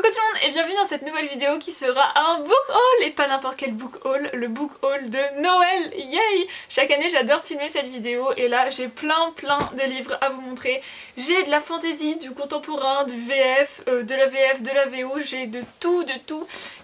Coucou tout le monde et bienvenue dans cette nouvelle vidéo qui sera un book haul et pas n'importe quel book haul, le book haul de Noël, yay! Chaque année j'adore filmer cette vidéo et là j'ai plein de livres à vous montrer. J'ai de la fantasy, du contemporain, du VF, de la VO, j'ai de tout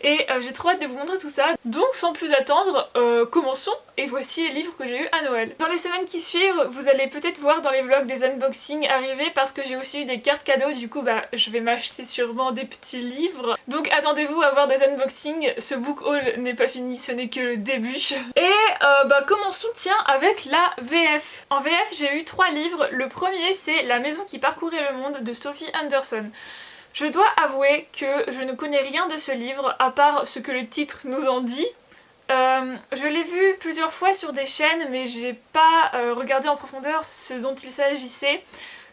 et j'ai trop hâte de vous montrer tout ça. Donc sans plus attendre, commençons et voici les livres que j'ai eu à Noël. Dans les semaines qui suivent, vous allez peut-être voir dans les vlogs des unboxings arriver parce que j'ai aussi eu des cartes cadeaux, du coup bah je vais m'acheter sûrement des petits livres. Donc attendez-vous à voir des unboxings, ce book haul n'est pas fini, ce n'est que le début. Et bah commençons tiens avec la VF. En VF j'ai eu 3 livres, le premier c'est La maison qui parcourait le monde de Sophie Anderson. Je dois avouer que je ne connais rien de ce livre à part ce que le titre nous en dit. Je l'ai vu plusieurs fois sur des chaînes mais j'ai pas regardé en profondeur ce dont il s'agissait.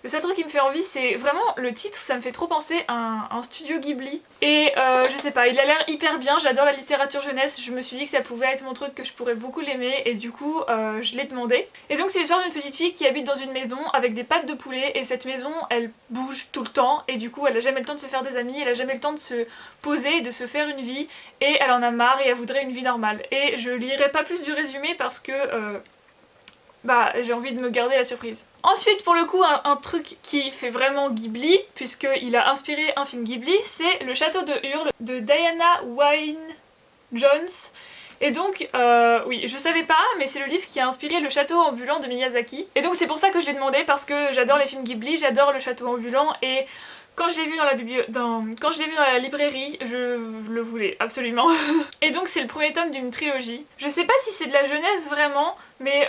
Le seul truc qui me fait envie c'est vraiment le titre, ça me fait trop penser à un studio Ghibli. Et je sais pas, il a l'air hyper bien, j'adore la littérature jeunesse, je me suis dit que ça pouvait être mon truc, que je pourrais beaucoup l'aimer et du coup je l'ai demandé. Et donc c'est l'histoire d'une petite fille qui habite dans une maison avec des pattes de poulet et cette maison elle bouge tout le temps et du coup elle a jamais le temps de se faire des amis, elle a jamais le temps de se poser et de se faire une vie et elle en a marre et elle voudrait une vie normale. Et je lirai pas plus du résumé parce que bah j'ai envie de me garder la surprise. Ensuite pour le coup un truc qui fait vraiment Ghibli, puisqu'il a inspiré un film Ghibli, c'est Le Château de Hurle de Diana Wynne Jones. Et donc, oui, je savais pas, mais c'est le livre qui a inspiré Le Château ambulant de Miyazaki. Et donc c'est pour ça que je l'ai demandé, parce que j'adore les films Ghibli, j'adore Le Château ambulant, et quand je l'ai vu dans la librairie, je le voulais absolument. Et donc c'est le premier tome d'une trilogie. Je sais pas si c'est de la jeunesse vraiment, mais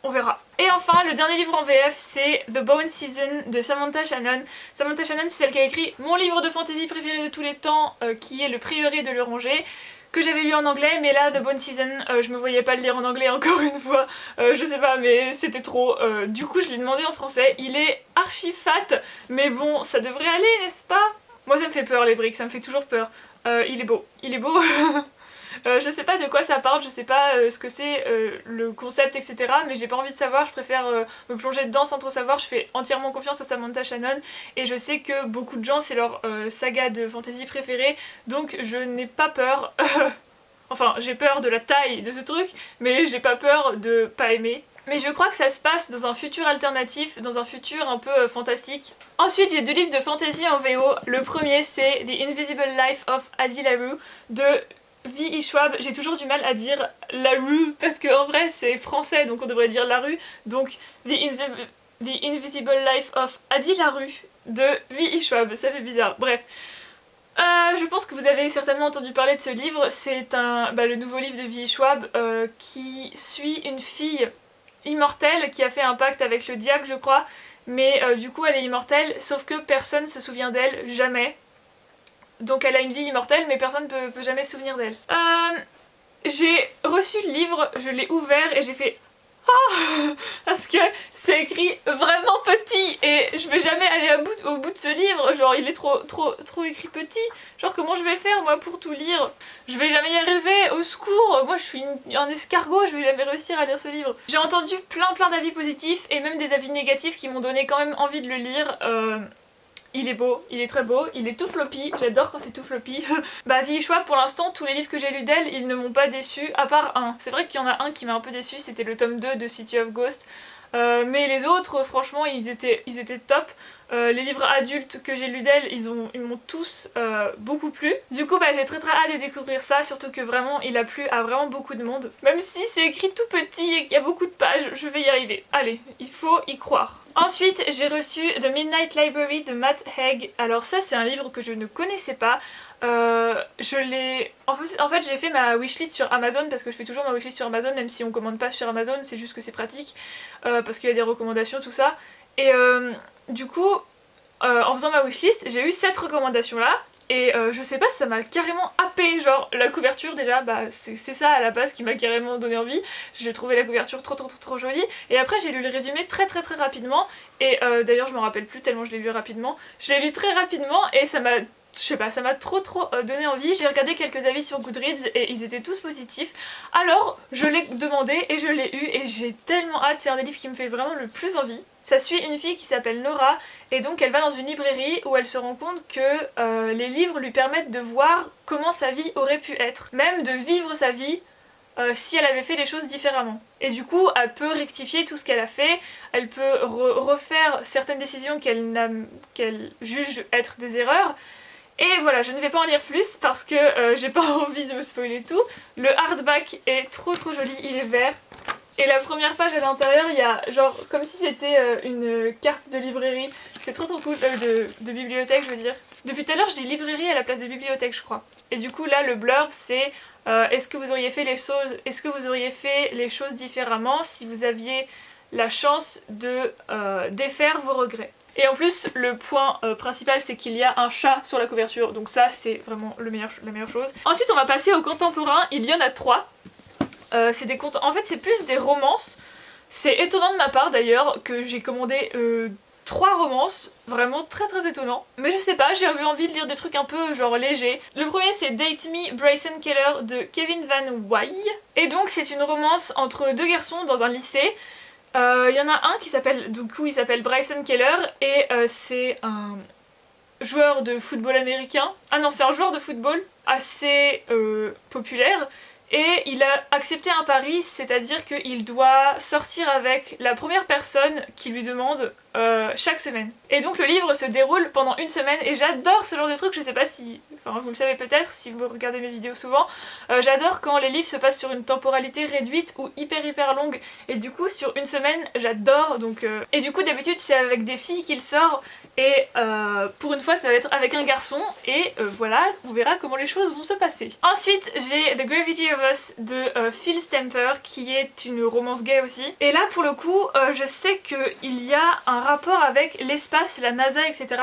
on verra. Et enfin, le dernier livre en VF, c'est The Bone Season de Samantha Shannon. Samantha Shannon, c'est celle qui a écrit mon livre de fantasy préféré de tous les temps, qui est Le Prieuré de l'Oranger, que j'avais lu en anglais, mais là, The Bone Season, je me voyais pas le lire en anglais encore une fois, je sais pas, mais c'était trop. Du coup, je l'ai demandé en français, il est archi fat, mais bon, ça devrait aller, n'est-ce pas? Moi, ça me fait peur, les briques, ça me fait toujours peur. Il est beau, il est beau. Je sais pas de quoi ça parle, je sais pas ce que c'est, le concept, etc. Mais j'ai pas envie de savoir, je préfère me plonger dedans sans trop savoir. Je fais entièrement confiance à Samantha Shannon et je sais que beaucoup de gens c'est leur saga de fantasy préférée, donc je n'ai pas peur. Enfin, j'ai peur de la taille de ce truc, mais j'ai pas peur de pas aimer. Mais je crois que ça se passe dans un futur alternatif, dans un futur un peu fantastique. Ensuite, j'ai 2 livres de fantasy en VO. Le premier, c'est The Invisible Life of Addie LaRue de V.E. Schwab. J'ai toujours du mal à dire la rue parce qu'en vrai c'est français donc on devrait dire la rue. Donc The Invisible Life of Addie LaRue de V.E. Schwab, ça fait bizarre. Bref. Je pense que vous avez certainement entendu parler de ce livre. C'est le nouveau livre de V.E. Schwab qui suit une fille immortelle qui a fait un pacte avec le diable je crois. Mais du coup elle est immortelle sauf que personne se souvient d'elle, jamais. Donc elle a une vie immortelle mais personne ne peut jamais se souvenir d'elle. J'ai reçu le livre, je l'ai ouvert et j'ai fait ah parce que c'est écrit vraiment petit et je vais jamais aller au bout de ce livre, genre il est trop écrit petit. Genre comment je vais faire moi pour tout lire? Je vais jamais y arriver, au secours, moi je suis un escargot, je vais jamais réussir à lire ce livre. J'ai entendu plein d'avis positifs et même des avis négatifs qui m'ont donné quand même envie de le lire. Il est beau, il est très beau, il est tout floppy, j'adore quand c'est tout floppy. Bah V.E. Schwab pour l'instant, tous les livres que j'ai lus d'elle, ils ne m'ont pas déçu, à part un. C'est vrai qu'il y en a un qui m'a un peu déçu, c'était le tome 2 de City of Ghosts. Mais les autres, franchement, ils étaient top. Les livres adultes que j'ai lus d'elle, ils m'ont tous beaucoup plu. Du coup, bah, j'ai très hâte de découvrir ça, surtout que vraiment, il a plu à vraiment beaucoup de monde. Même si c'est écrit tout petit et qu'il y a beaucoup de pages, je vais y arriver. Allez, il faut y croire. Ensuite, j'ai reçu The Midnight Library de Matt Haig. Alors ça, c'est un livre que je ne connaissais pas. Je l'ai... En fait, j'ai fait ma wishlist sur Amazon parce que je fais toujours ma wishlist sur Amazon, même si on commande pas sur Amazon, c'est juste que c'est pratique. Parce qu'il y a des recommandations, tout ça. Et du coup, en faisant ma wishlist, j'ai eu cette recommandation là. Et je sais pas, ça m'a carrément happé, genre la couverture déjà, bah c'est ça à la base qui m'a carrément donné envie. J'ai trouvé la couverture trop jolie et après j'ai lu le résumé très rapidement et d'ailleurs je m'en rappelle plus tellement je l'ai lu rapidement. Je l'ai lu très rapidement et ça m'a je sais pas, ça m'a trop donné envie. J'ai regardé quelques avis sur Goodreads et ils étaient tous positifs. Alors je l'ai demandé et je l'ai eu et j'ai tellement hâte, c'est un des livres qui me fait vraiment le plus envie. Ça suit une fille qui s'appelle Nora et donc elle va dans une librairie où elle se rend compte que les livres lui permettent de voir comment sa vie aurait pu être, même de vivre sa vie si elle avait fait les choses différemment. Et du coup, elle peut rectifier tout ce qu'elle a fait, elle peut refaire certaines décisions qu'elle juge être des erreurs. Et voilà, je ne vais pas en lire plus parce que j'ai pas envie de me spoiler tout. Le hardback est trop joli, il est vert. Et la première page à l'intérieur, il y a genre comme si c'était une carte de librairie. C'est trop cool, de bibliothèque je veux dire. Depuis tout à l'heure je dis librairie à la place de bibliothèque je crois. Et du coup là le blurb c'est est-ce que vous auriez fait les choses différemment si vous aviez la chance de défaire vos regrets. Et en plus le point principal c'est qu'il y a un chat sur la couverture, donc ça c'est vraiment la meilleure chose. Ensuite on va passer au contemporain, il y en a 3. C'est des contes, en fait c'est plus des romances. C'est étonnant de ma part d'ailleurs que j'ai commandé 3 romances, vraiment très étonnant. Mais je sais pas, j'avais envie de lire des trucs un peu genre légers. Le premier c'est Date Me, Bryson Keller de Kevin Van Wye. Et donc c'est une romance entre 2 garçons dans un lycée. Il y en a un qui s'appelle, du coup il s'appelle Bryson Keller et c'est un joueur de football américain. Ah non, c'est un joueur de football assez populaire. Et il a accepté un pari, c'est-à-dire qu'il doit sortir avec la première personne qui lui demande chaque semaine. Et donc le livre se déroule pendant une semaine et j'adore ce genre de truc, je sais pas si... Enfin vous le savez peut-être si vous regardez mes vidéos souvent, j'adore quand les livres se passent sur une temporalité réduite ou hyper longue et du coup sur une semaine j'adore donc... Et du coup d'habitude c'est avec des filles qu'il sort et pour une fois ça va être avec un garçon et voilà, on verra comment les choses vont se passer. Ensuite j'ai The Gravity of Us de Phil Stamper qui est une romance gay aussi. Et là pour le coup je sais qu'il y a un rapport avec l'espace, la NASA etc.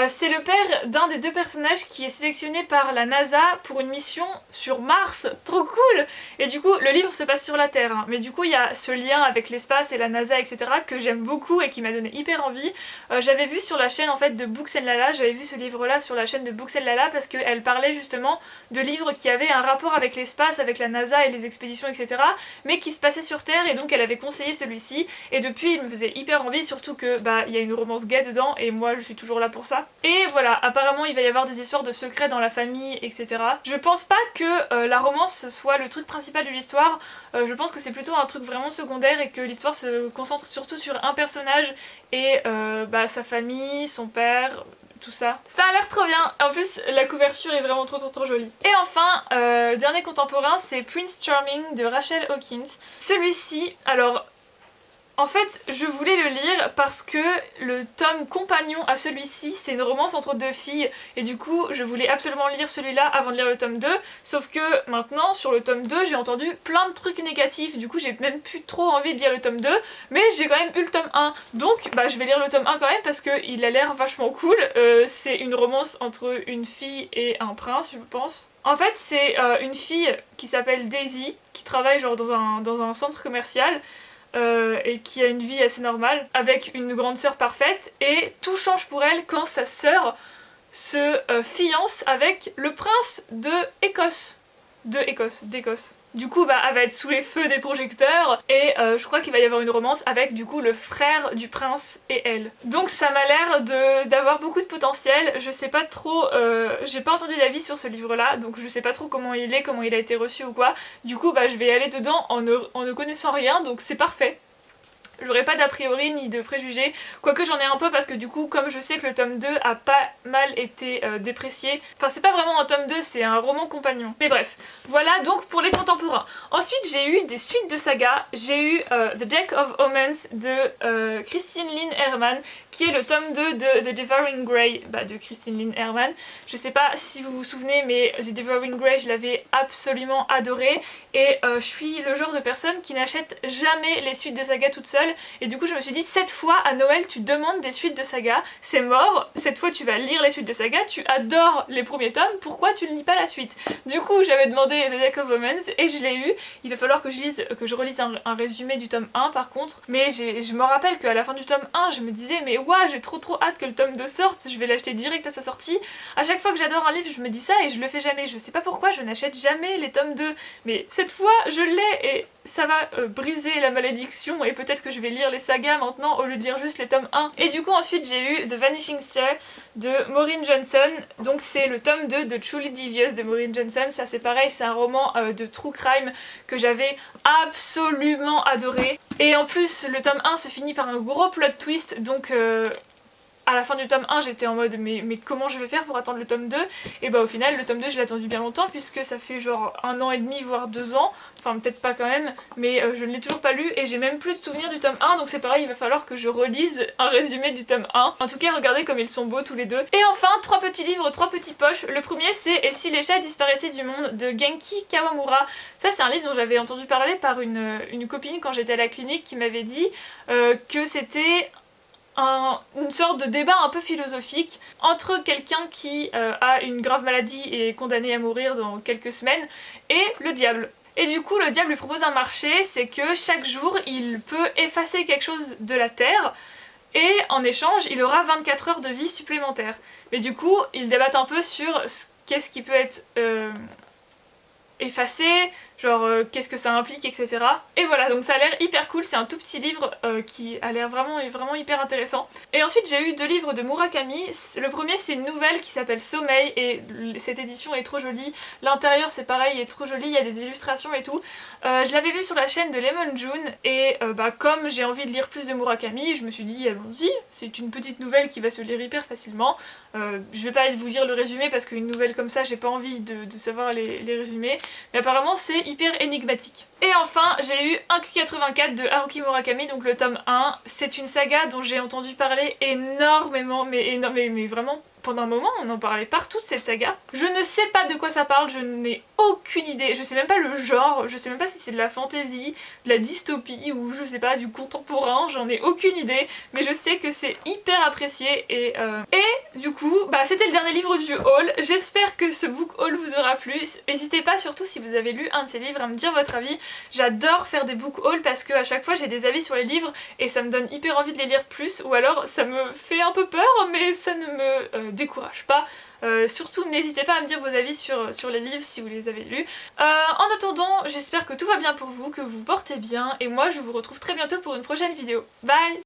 C'est le père d'un des 2 personnages qui est sélectionné par la NASA pour une mission sur Mars, trop cool. Et du coup le livre se passe sur la Terre hein. Mais du coup il y a ce lien avec l'espace et la NASA etc. que j'aime beaucoup et qui m'a donné hyper envie. J'avais vu sur la chaîne en fait de Books and Lala, j'avais vu ce livre là sur la chaîne de Books and Lala parce qu'elle parlait justement de livres qui avaient un rapport avec l'espace, avec la NASA et les expéditions etc. mais qui se passaient sur Terre et donc elle avait conseillé celui-ci et depuis il me faisait hyper envie, surtout que bah il y a une romance gay dedans et moi je suis toujours là pour ça. Et voilà, apparemment il va y avoir des histoires de secrets dans la famille etc. Je pense pas que la romance soit le truc principal de l'histoire, je pense que c'est plutôt un truc vraiment secondaire et que l'histoire se concentre surtout sur un personnage et bah, sa famille, son père, tout ça. Ça a l'air trop bien, en plus la couverture est vraiment trop jolie. Et enfin, dernier contemporain c'est Prince Charming de Rachel Hawkins. Celui-ci, alors... En fait, je voulais le lire parce que le tome compagnon à celui-ci, c'est une romance entre 2 filles et du coup, je voulais absolument lire celui-là avant de lire le tome 2, sauf que maintenant, sur le tome 2, j'ai entendu plein de trucs négatifs, du coup j'ai même plus trop envie de lire le tome 2, mais j'ai quand même eu le tome 1, donc bah je vais lire le tome 1 quand même parce qu'il a l'air vachement cool. C'est une romance entre une fille et un prince, je pense. En fait, c'est une fille qui s'appelle Daisy, qui travaille genre dans un centre commercial, et qui a une vie assez normale avec une grande sœur parfaite et tout change pour elle quand sa sœur se fiance avec le prince d'Écosse. Du coup bah elle va être sous les feux des projecteurs et je crois qu'il va y avoir une romance avec du coup le frère du prince et elle. Donc ça m'a l'air d'avoir beaucoup de potentiel, je sais pas trop, j'ai pas entendu d'avis sur ce livre là donc je sais pas trop comment il est, comment il a été reçu ou quoi. Du coup bah je vais aller dedans en ne connaissant rien donc c'est parfait. J'aurais pas d'a priori ni de préjugés, quoique j'en ai un peu parce que du coup comme je sais que le tome 2 a pas mal été déprécié, enfin c'est pas vraiment un tome 2, c'est un roman compagnon. Mais bref, voilà donc pour les contemporains. Ensuite j'ai eu des suites de sagas, j'ai eu The Deck of Omens de Christine Lynn Herman, qui est le tome 2 de The Devouring Grey de Christine Lynn Herman. Je sais pas si vous vous souvenez mais The Devouring Grey je l'avais absolument adoré et je suis le genre de personne qui n'achète jamais les suites de sagas toute seule. Noël et du coup je me suis dit cette fois à Noël tu demandes des suites de saga, c'est mort, cette fois tu vas lire les suites de saga, tu adores les premiers tomes, pourquoi tu ne lis pas la suite? Du coup j'avais demandé The Deck of Omens et je l'ai eu, il va falloir que je relise un résumé du tome 1 par contre, mais je me rappelle qu'à la fin du tome 1 je me disais mais ouah j'ai trop hâte que le tome 2 sorte, je vais l'acheter direct à sa sortie. À chaque fois que j'adore un livre je me dis ça et je le fais jamais, je sais pas pourquoi je n'achète jamais les tomes 2, mais cette fois je l'ai et ça va briser la malédiction et peut-être que je vais lire les sagas maintenant au lieu de lire juste les tomes 1. Et du coup ensuite j'ai eu The Vanishing Star de Maureen Johnson, donc c'est le tome 2 de Truly Devious de Maureen Johnson, ça c'est pareil, c'est un roman de true crime que j'avais absolument adoré. Et en plus le tome 1 se finit par un gros plot twist, donc à la fin du tome 1 j'étais en mode mais comment je vais faire pour attendre le tome 2, et bah au final le tome 2 je l'ai attendu bien longtemps puisque ça fait genre 1 an et demi voire 2 ans, enfin peut-être pas quand même, mais je ne l'ai toujours pas lu et j'ai même plus de souvenirs du tome 1 donc c'est pareil, il va falloir que je relise un résumé du tome 1. En tout cas regardez comme ils sont beaux tous les deux. Et enfin 3 petits livres, 3 petits poches. Le premier c'est Et si les chats disparaissaient du monde de Genki Kawamura. Ça c'est un livre dont j'avais entendu parler par une copine quand j'étais à la clinique qui m'avait dit que c'était une sorte de débat un peu philosophique entre quelqu'un qui a une grave maladie et est condamné à mourir dans quelques semaines et le diable. Et du coup le diable lui propose un marché, c'est que chaque jour il peut effacer quelque chose de la terre et en échange il aura 24 heures de vie supplémentaires. Mais du coup ils débattent un peu sur qu'est-ce qui peut être effacé, genre qu'est-ce que ça implique, etc. Et voilà, donc ça a l'air hyper cool, c'est un tout petit livre qui a l'air vraiment hyper intéressant. Et ensuite j'ai eu 2 livres de Murakami. Le premier c'est une nouvelle qui s'appelle Sommeil et cette édition est trop jolie. L'intérieur c'est pareil, il est trop joli, il y a des illustrations et tout. Je l'avais vu sur la chaîne de Lemon June et comme j'ai envie de lire plus de Murakami, je me suis dit allons-y, c'est une petite nouvelle qui va se lire hyper facilement. Je vais pas vous dire le résumé parce qu'une nouvelle comme ça j'ai pas envie de savoir les résumés, mais apparemment c'est hyper énigmatique. Et enfin j'ai eu un Q84 de Haruki Murakami, donc le tome 1. C'est une saga dont j'ai entendu parler énormément, mais vraiment pendant un moment on en parlait partout de cette saga. Je ne sais pas de quoi ça parle, je n'ai aucune idée, je sais même pas le genre, je sais même pas si c'est de la fantasy, de la dystopie ou je sais pas, du contemporain, j'en ai aucune idée, mais je sais que c'est hyper apprécié et du coup c'était le dernier livre du haul. J'espère que ce book haul vous aura plu. N'hésitez pas surtout si vous avez lu un de ces livres à me dire votre avis. J'adore faire des book hauls parce que à chaque fois j'ai des avis sur les livres et ça me donne hyper envie de les lire plus, ou alors ça me fait un peu peur mais ça ne me décourage pas. Surtout n'hésitez pas à me dire vos avis sur les livres si vous les avez lus. En attendant j'espère que tout va bien pour vous, que vous vous portez bien et moi je vous retrouve très bientôt pour une prochaine vidéo. Bye!